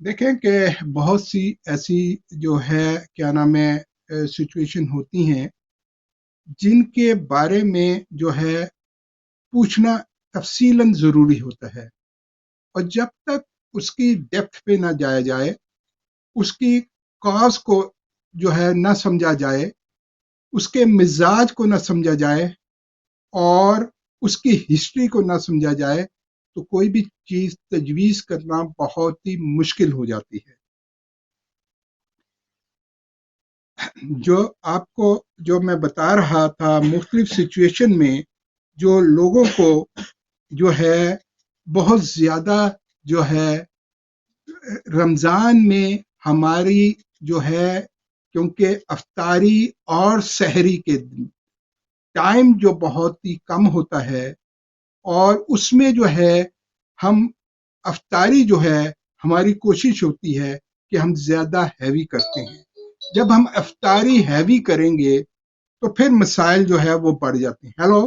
دیکھیں کہ بہت سی ایسی جو ہے کیا نام ہے سچویشن ہوتی ہیں جن کے بارے میں جو ہے پوچھنا تفصیلاً ضروری ہوتا ہے، اور جب تک اس کی ڈیپتھ پہ نہ جایا جائے، اس کی کاز کو جو ہے نہ سمجھا جائے، اس کے مزاج کو نہ سمجھا جائے، اور اس کی ہسٹری کو نہ سمجھا جائے، تو کوئی بھی چیز تجویز کرنا بہت ہی مشکل ہو جاتی ہے. جو آپ کو جو میں بتا رہا تھا، مختلف سچویشن میں جو لوگوں کو جو ہے بہت زیادہ جو ہے رمضان میں ہماری جو ہے، کیونکہ افطاری اور سحری کے ٹائم جو بہت ہی کم ہوتا ہے، اور اس میں جو ہے ہم افطاری جو ہے ہماری کوشش ہوتی ہے کہ ہم زیادہ ہیوی کرتے ہیں. جب ہم افطاری ہیوی کریں گے تو پھر مسائل جو ہے وہ بڑھ جاتے ہیں. ہیلو،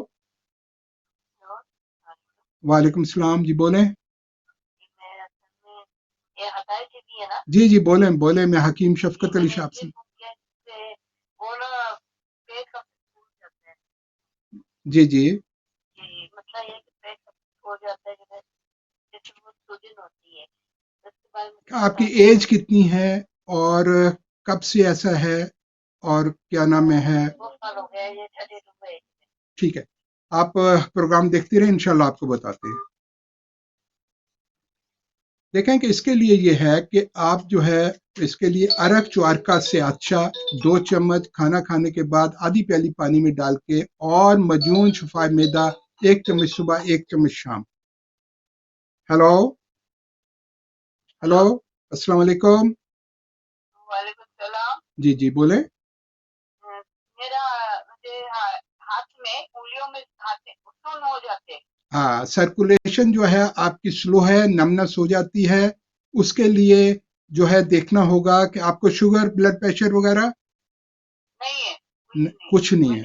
وعلیکم السلام، جی بولیں. جی جی بولیں بولیں، میں حکیم شفقت علی شاپ سے. جی جی، آپ کی ایج کتنی ہے اور کب سے ایسا ہے اور کیا نام ہے؟ ٹھیک ہے، آپ پروگرام دیکھتے رہیں، انشاءاللہ آپ کو بتاتے ہیں. دیکھیں کہ اس کے لیے یہ ہے کہ آپ جو ہے اس کے لیے ارک چوارکا سے اچھا 2 چمچ کھانا کھانے کے بعد آدھی پیالی پانی میں ڈال کے، اور مجون شفائے میدا 1 چمچ صبح 1 چمچ شام. ہیلو ہیلو، السلام علیکم. وعلیکم السلام. جی جی بولیں. میرا ہاتھ میں انگلیوں میں سن ہو جاتے. ہاں، سرکولیشن جو ہے آپ کی سلو ہے، نمنس ہو جاتی ہے. اس کے لیے جو ہے دیکھنا ہوگا کہ آپ کو شوگر، بلڈ پریشر وغیرہ نہیں ہے. کچھ نہیں ہے.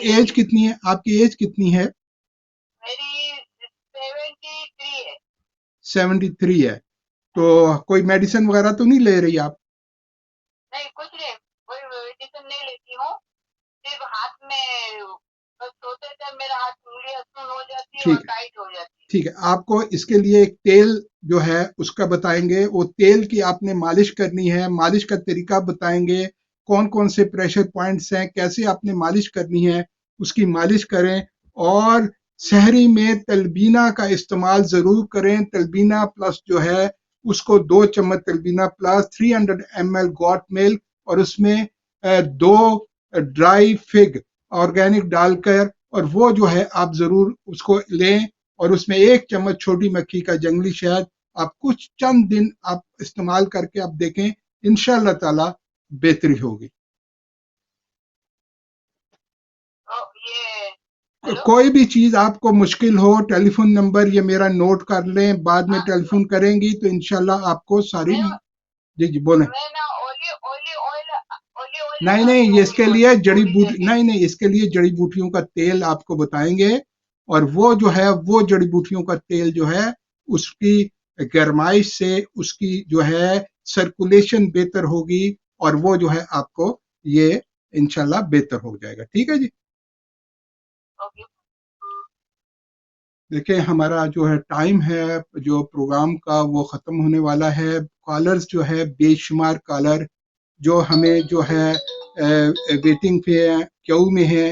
ایج کتنی ہے آپ کی؟ ایج کتنی ہے؟ میری 73 ہے. 73 ہے. تو کوئی میڈیسن وغیرہ تو نہیں لے رہی آپ؟ نہیں، کچھ نہیں، کوئی میڈیسن نہیں لیتی ہوں. صرف ہاتھ میں بس سوتے تھے میرا ہاتھ انگلیاں سن ہو جاتی ہے اور ٹائٹ ہو جاتی ہے. ٹھیک ہے، آپ کو اس کے لیے ایک تیل جو ہے اس کا بتائیں گے. وہ تیل کی آپ نے مالش کرنی ہے. مالش کا طریقہ بتائیں گے، کون کون سے پریشر پوائنٹس ہیں، کیسے آپ نے مالش کرنی ہے، اس کی مالش کریں. اور سحری میں تلبینہ کا استعمال ضرور کریں. تلبینہ پلس جو ہے اس کو 2 چمچ تلبینہ پلس 300 ml گوٹ ملک، اور اس میں 2 ڈرائی فگ آرگینک ڈال کر، اور وہ جو ہے آپ ضرور اس کو لیں. اور اس میں 1 چمچ چھوٹی مکھی کا جنگلی شہد. آپ کچھ چند دن آپ استعمال کر کے آپ دیکھیں، انشاءاللہ تعالی بہتری ہوگی. کوئی بھی چیز آپ کو مشکل ہو، ٹیلی فون نمبر یہ میرا نوٹ کر لیں، بعد میں ٹیلی فون کریں گی تو انشاءاللہ آپ کو ساری. جی جی بولیں. نہیں نہیں، اس کے لیے جڑی بوٹی، نہیں اس کے لیے جڑی بوٹیوں کا تیل آپ کو بتائیں گے. اور وہ جو ہے وہ جڑی بوٹیوں کا تیل جو ہے اس کی گرمائش سے اس کی جو ہے سرکولیشن بہتر ہوگی، اور وہ جو ہے آپ کو یہ انشاءاللہ بہتر ہو جائے گا. ٹھیک ہے جی. دیکھیں ہمارا جو ہے ٹائم ہے جو پروگرام کا وہ ختم ہونے والا ہے. کالرز جو ہے بے شمار کالر جو ہمیں جو ہے ویٹنگ پہ ہیں، کیو میں ہیں،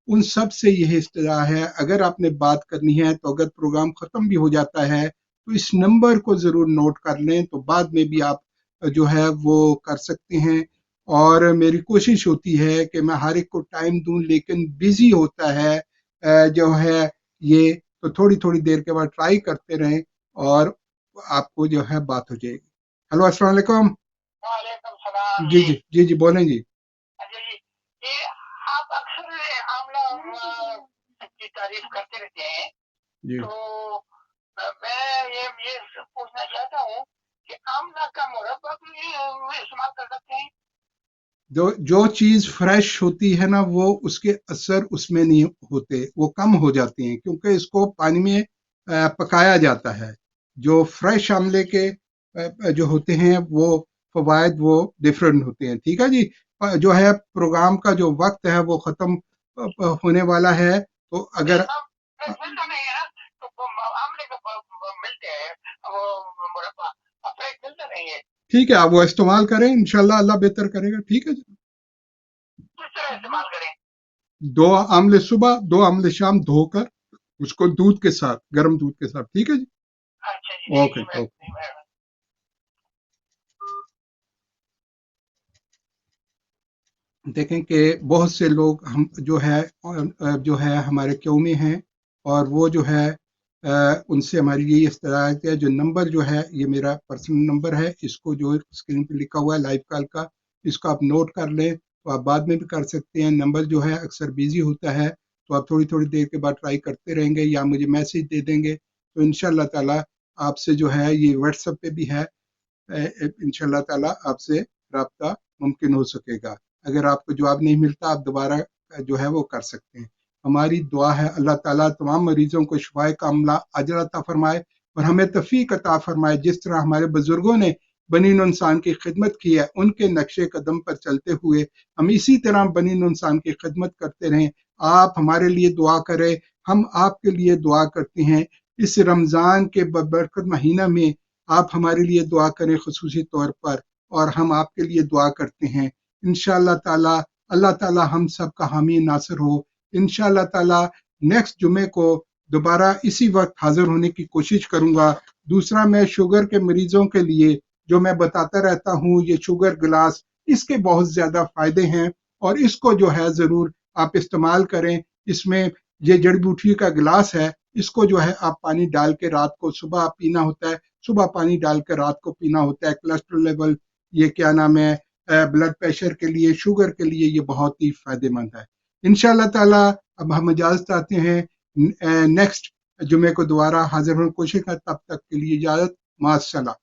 ان سب سے یہ استدعا ہے اگر آپ نے بات کرنی ہے تو اگر پروگرام ختم بھی ہو جاتا ہے تو اس نمبر کو ضرور نوٹ کر لیں، تو بعد میں بھی آپ جو ہے وہ کر سکتے ہیں. اور میری کوشش ہوتی ہے کہ میں ہر ایک کو ٹائم دوں، لیکن بیزی ہوتا ہے جو ہے یہ، تو تھوڑی تھوڑی دیر کے بعد ٹرائی کرتے رہیں اور آپ کو جو ہے بات ہو جائے گی. ہلو السلام علیکم. وعلیکم السلام. جی جی جی جی بولیں جی. آپ اکثر آملہ کی تعریف کرتے رہتے ہیں، جی تو میں یہ پوچھنا چاہتا ہوں کہ آملہ کا مربع بھی استعمال کر سکتے ہیں؟ جو چیز فریش ہوتی ہے نا وہ اس کے اثر اس میں نہیں ہوتے، وہ کم ہو جاتے ہیں کیونکہ اس کو پانی میں پکایا جاتا ہے. جو فریش آملے کے جو ہوتے ہیں وہ فوائد وہ ڈیفرنٹ ہوتے ہیں. ٹھیک ہے جی. جو ہے پروگرام کا جو وقت ہے وہ ختم ہونے والا ہے، تو اگر ٹھیک ہے آپ وہ استعمال کریں، انشاءاللہ اللہ بہتر کرے گا. ٹھیک ہے جی. استعمال کریں 2 آملے صبح 2 آملے شام دھو کر اس کو دودھ کے ساتھ، گرم دودھ کے ساتھ. ٹھیک ہے جی. Okay okay. دیکھیں کہ بہت سے لوگ ہم جو ہے ہمارے کیو میں ہیں، اور وہ جو ہے ان سے ہماری یہی استدعا ہے، جو نمبر جو ہے یہ میرا پرسنل نمبر ہے، اس کو جو اسکرین پہ لکھا ہوا ہے لائیو کال کا، اس کو آپ نوٹ کر لیں. تو آپ بعد میں بھی کر سکتے ہیں. نمبر جو ہے اکثر بیزی ہوتا ہے، تو آپ تھوڑی تھوڑی دیر کے بعد ٹرائی کرتے رہیں گے یا مجھے میسیج دے دیں گے، تو انشاءاللہ تعالیٰ آپ سے جو ہے یہ واٹس ایپ پہ بھی ہے، انشاءاللہ تعالیٰ آپ سے رابطہ ممکن ہو سکے گا. اگر آپ کو جواب نہیں ملتا آپ دوبارہ جو ہے وہ کر سکتے ہیں. ہماری دعا ہے اللہ تعالیٰ تمام مریضوں کو شفائے کاملہ اجر عطا فرمائے اور ہمیں توفیق عطا فرمائے. جس طرح ہمارے بزرگوں نے بنی نوع انسان کی خدمت کی ہے، ان کے نقش قدم پر چلتے ہوئے ہم اسی طرح بنی نوع انسان کی خدمت کرتے رہیں. آپ ہمارے لیے دعا کریں، ہم آپ کے لیے دعا کرتے ہیں. اس رمضان کے برکت مہینہ میں آپ ہمارے لیے دعا کریں خصوصی طور پر، اور ہم آپ کے لیے دعا کرتے ہیں. انشاءاللہ تعالیٰ اللہ تعالیٰ ہم سب کا حامی ناصر ہو. انشاءاللہ تعالیٰ نیکسٹ جمعے کو دوبارہ اسی وقت حاضر ہونے کی کوشش کروں گا. دوسرا میں شوگر کے مریضوں کے لیے جو میں بتاتا رہتا ہوں، یہ شوگر گلاس، اس کے بہت زیادہ فائدے ہیں اور اس کو جو ہے ضرور آپ استعمال کریں. اس میں یہ جڑی بوٹی کا گلاس ہے، اس کو جو ہے آپ پانی ڈال کے رات کو صبح پینا ہوتا ہے، صبح پانی ڈال کے رات کو پینا ہوتا ہے. کولیسٹرول لیول، یہ کیا نام ہے، بلڈ پریشر کے لیے، شوگر کے لیے یہ بہت ہی فائدہ مند ہے. انشاءاللہ تعالیٰ اب ہم اجازت چاہتے ہیں، نیکسٹ جمعے کو دوبارہ حاضر ہونے کی کوشش کریں. تب تک کے لیے اجازت، مع السلامہ.